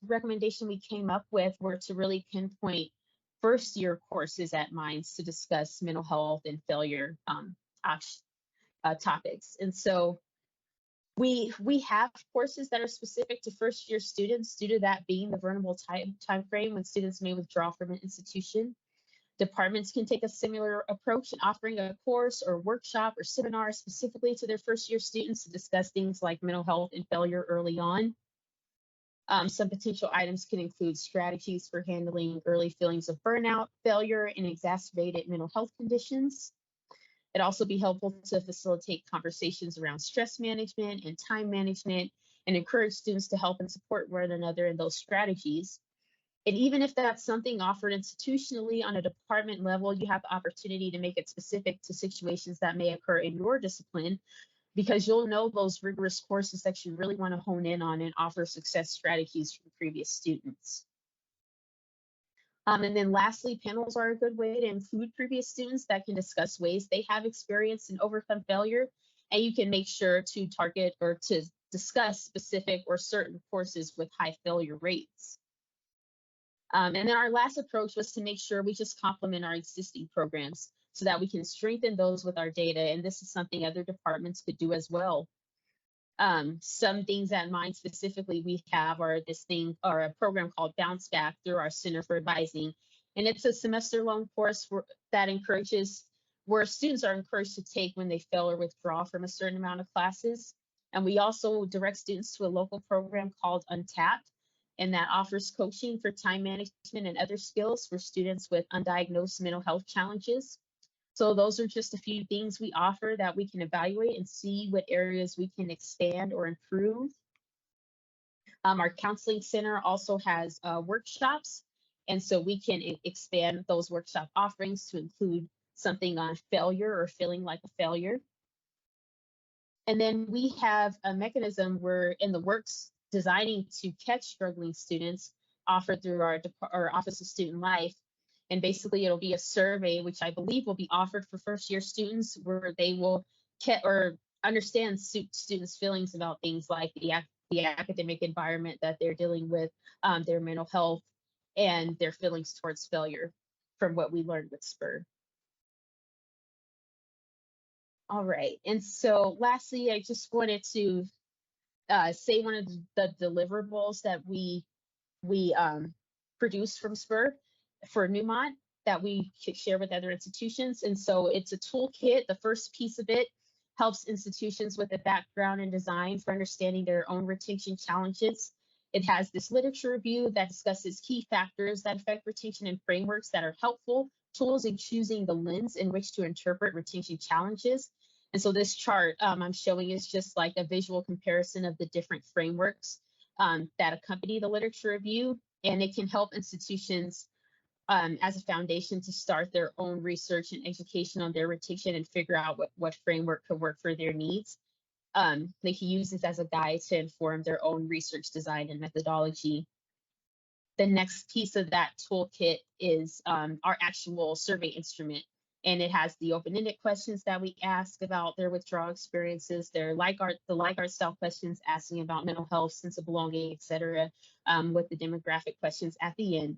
recommendation we came up with were to really pinpoint first-year courses at Mines to discuss mental health and failure topics. And so we have courses that are specific to first-year students due to that being the vulnerable time frame when students may withdraw from an institution. Departments can take a similar approach in offering a course or workshop or seminar specifically to their first-year students to discuss things like mental health and failure early on. Some potential items can include strategies for handling early feelings of burnout, failure, and exacerbated mental health conditions. It'd also be helpful to facilitate conversations around stress management and time management and encourage students to help and support one another in those strategies. And even if that's something offered institutionally on a department level, you have the opportunity to make it specific to situations that may occur in your discipline, because you'll know those rigorous courses that you really want to hone in on and offer success strategies from previous students. And then lastly, panels are a good way to include previous students that can discuss ways they have experienced and overcome failure. And you can make sure to target or to discuss specific or certain courses with high failure rates. And then our last approach was to make sure we just complement our existing programs so that we can strengthen those with our data. And this is something other departments could do as well. Some things at Mines specifically we have are a program called Bounce Back through our Center for Advising. And it's a semester-long course where students are encouraged to take when they fail or withdraw from a certain amount of classes. And we also direct students to a local program called Untapped. and that offers coaching for time management and other skills for students with undiagnosed mental health challenges. So those are just a few things we offer that we can evaluate and see what areas we can expand or improve. Our counseling center also has workshops, and so we can expand those workshop offerings to include something on failure or feeling like a failure. And then we have a mechanism we're in the works designing to catch struggling students offered through our Office of Student Life. And basically it'll be a survey, which I believe will be offered for first year students, where they will understand students' feelings about things like the academic environment that they're dealing with, their mental health, and their feelings towards failure from what we learned with SPUR. All right, and so lastly, I just wanted to say one of the deliverables that we produced from SPUR for Newmont that we could share with other institutions. And so it's a toolkit. The first piece of it helps institutions with a background in design for understanding their own retention challenges. It has this literature review that discusses key factors that affect retention and frameworks that are helpful tools in choosing the lens in which to interpret retention challenges. And so this chart I'm showing is just like a visual comparison of the different frameworks that accompany the literature review, and it can help institutions as a foundation to start their own research and education on their retention and figure out what framework could work for their needs. They can use this as a guide to inform their own research design and methodology. The next piece of that toolkit is our actual survey instrument. And it has the open-ended questions that we ask about their withdrawal experiences, the like art style questions asking about mental health, sense of belonging, etc., with the demographic questions at the end.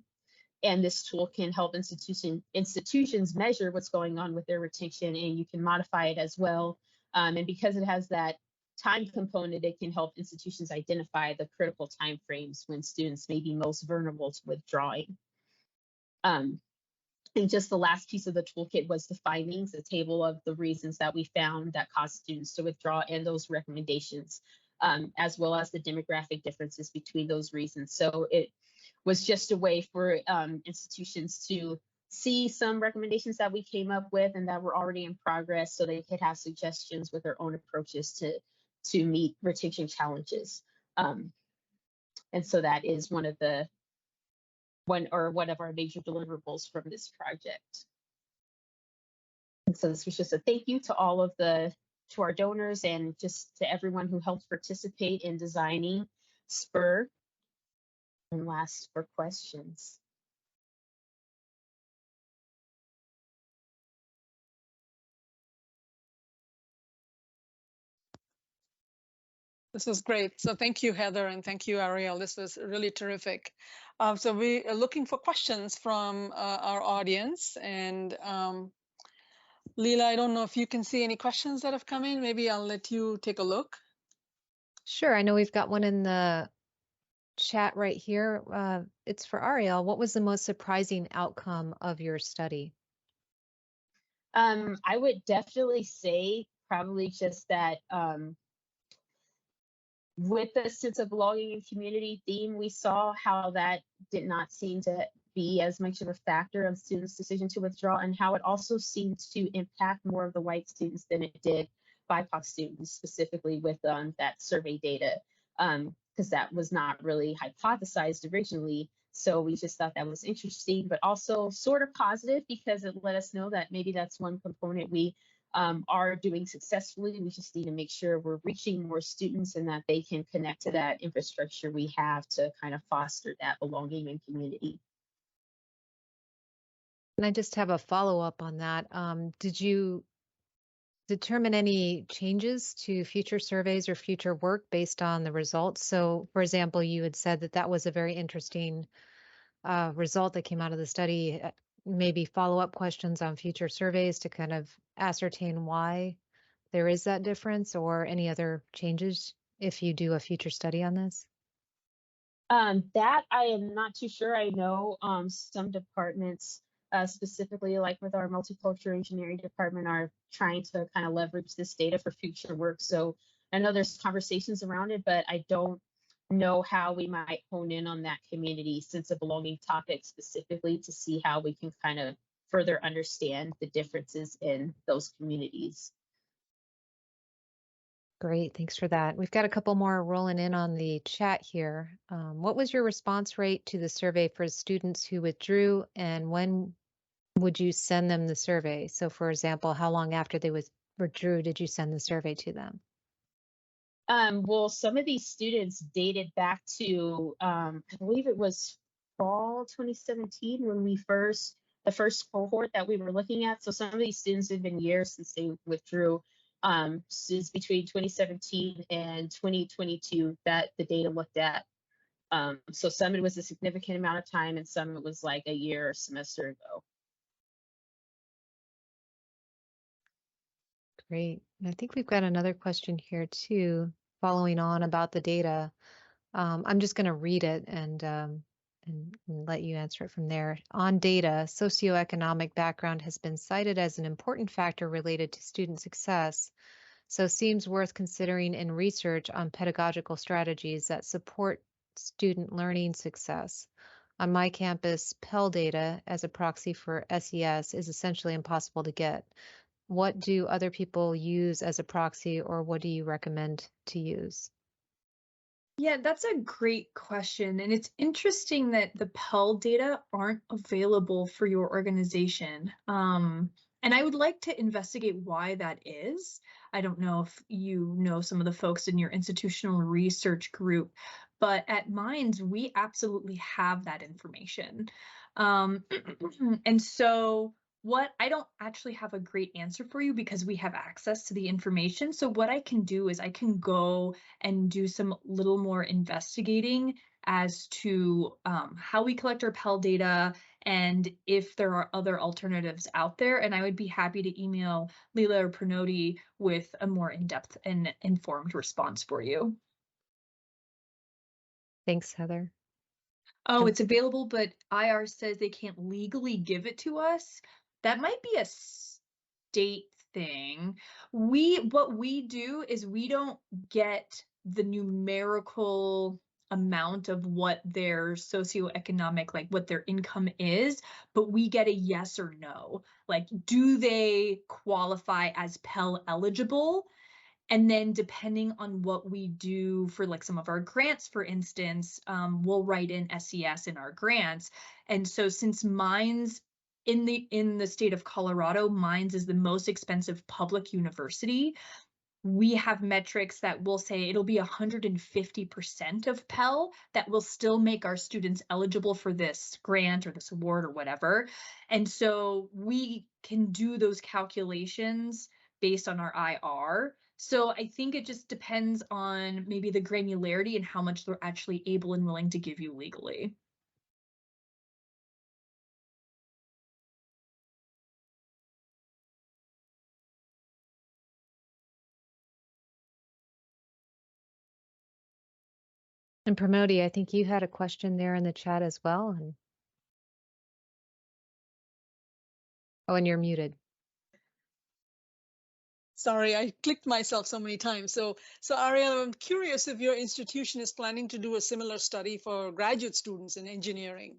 And this tool can help institutions measure what's going on with their retention, and you can modify it as well. And because it has that time component, it can help institutions identify the critical timeframes when students may be most vulnerable to withdrawing. And just the last piece of the toolkit was the findings, a table of the reasons that we found that caused students to withdraw and those recommendations, as well as the demographic differences between those reasons. So it was just a way for institutions to see some recommendations that we came up with and that were already in progress, so they could have suggestions with their own approaches to meet retention challenges. And so that is one of our major deliverables from this project. And so this was just a thank you to all of to our donors and just to everyone who helped participate in designing SPUR. And last for questions. This was great. So thank you, Heather, and thank you, Arielle. This was really terrific. So we are looking for questions from our audience. And Leela, I don't know if you can see any questions that have come in. Maybe I'll let you take a look. Sure. I know we've got one in the chat right here. It's for Arielle. What was the most surprising outcome of your study? I would definitely say probably just that with the sense of belonging and community theme, we saw how that did not seem to be as much of a factor of students' decision to withdraw, and how it also seemed to impact more of the white students than it did BIPOC students, specifically with that survey data, because that was not really hypothesized originally. So we just thought that was interesting, but also sort of positive, because it let us know that maybe that's one component we are doing successfully. We just need to make sure we're reaching more students and that they can connect to that infrastructure we have to kind of foster that belonging and community. And I just have a follow-up on that. Did you determine any changes to future surveys or future work based on the results? So, for example, you had said that that was a very interesting result that came out of the study. Maybe follow-up questions on future surveys to kind of ascertain why there is that difference, or any other changes if you do a future study on this? That I am not too sure. I know some departments, specifically like with our multicultural engineering department, are trying to kind of leverage this data for future work. So I know there's conversations around it, but I don't know how we might hone in on that community sense of belonging topic specifically to see how we can kind of further understand the differences in those communities. Great, thanks for that. We've got a couple more rolling in on the chat here. What was your response rate to the survey for students who withdrew, and when would you send them the survey? So for example, how long after they withdrew did you send the survey to them? Well, some of these students dated back to, I believe it was fall 2017 when the first cohort that we were looking at. So some of these students have been years since they withdrew, since between 2017 and 2022 that the data looked at. So some it was a significant amount of time and some it was like a year or semester ago. Great. I think we've got another question here too, following on about the data. I'm just going to read it and let you answer it from there. On data, socioeconomic background has been cited as an important factor related to student success, so seems worth considering in research on pedagogical strategies that support student learning success. On my campus, Pell data as a proxy for SES is essentially impossible to get. What do other people use as a proxy, or what do you recommend to use? Yeah, that's a great question. And it's interesting that the Pell data aren't available for your organization. And I would like to investigate why that is. I don't know if you know some of the folks in your institutional research group, but at Minds, we absolutely have that information. And so what I don't actually have a great answer for you because we have access to the information. So what I can do is I can go and do some little more investigating as to how we collect our Pell data and if there are other alternatives out there. And I would be happy to email Leela or Pranoti with a more in-depth and informed response for you. Thanks, Heather. Oh, it's available, but IR says they can't legally give it to us. That might be a state thing. What we do is we don't get the numerical amount of what their socioeconomic, like what their income is, but we get a yes or no. Like, do they qualify as Pell eligible? And then depending on what we do for like some of our grants, for instance, we'll write in SES in our grants. And so since Minds in the state of Colorado, Minds is the most expensive public university, we have metrics that will say it'll be 150% of Pell that will still make our students eligible for this grant or this award or whatever. And so we can do those calculations based on our IR. So I think it just depends on maybe the granularity and how much they're actually able and willing to give you legally. And Pramodi, I think you had a question there in the chat as well. And you're muted. Sorry, I clicked myself so many times. So Arielle, I'm curious if your institution is planning to do a similar study for graduate students in engineering.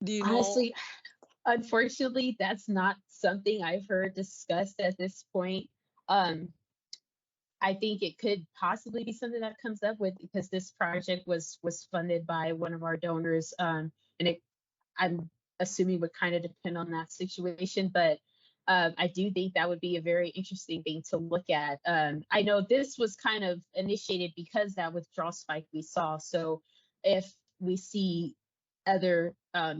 Do you know? Honestly, unfortunately, that's not something I've heard discussed at this point. I think it could possibly be something that comes up with because this project was funded by one of our donors, and I'm assuming would kind of depend on that situation. But I do think that would be a very interesting thing to look at. I know this was kind of initiated because that withdrawal spike we saw. So if we see other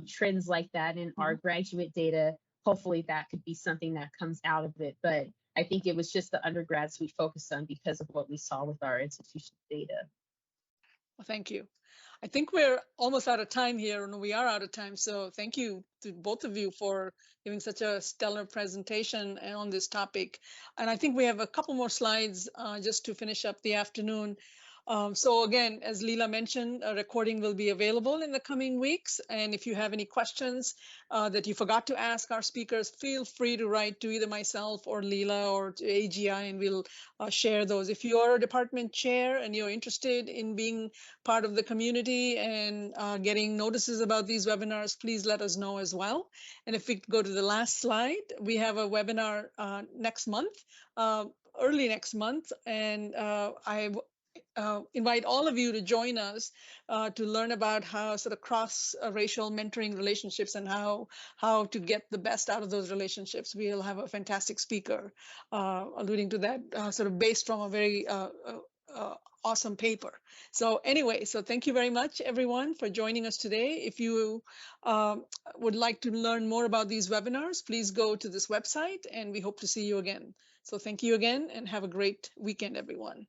trends like that in our graduate data, hopefully that could be something that comes out of it. But I think it was just the undergrads we focused on because of what we saw with our institution data. Well, thank you. I think we're almost out of time here, and we are out of time. So thank you to both of you for giving such a stellar presentation on this topic. And I think we have a couple more slides just to finish up the afternoon. So again, as Leela mentioned, a recording will be available in the coming weeks. And if you have any questions that you forgot to ask our speakers, feel free to write to either myself or Leela or to AGI, and we'll share those. If you're a department chair and you're interested in being part of the community and getting notices about these webinars, please let us know as well. And if we go to the last slide, we have a webinar next month, early next month, and I invite all of you to join us to learn about how sort of cross-racial mentoring relationships and how to get the best out of those relationships. We'll have a fantastic speaker alluding to that, sort of based from a very awesome paper. So anyway, so thank you very much, everyone, for joining us today. If you would like to learn more about these webinars, please go to this website, and we hope to see you again. So thank you again, and have a great weekend, everyone.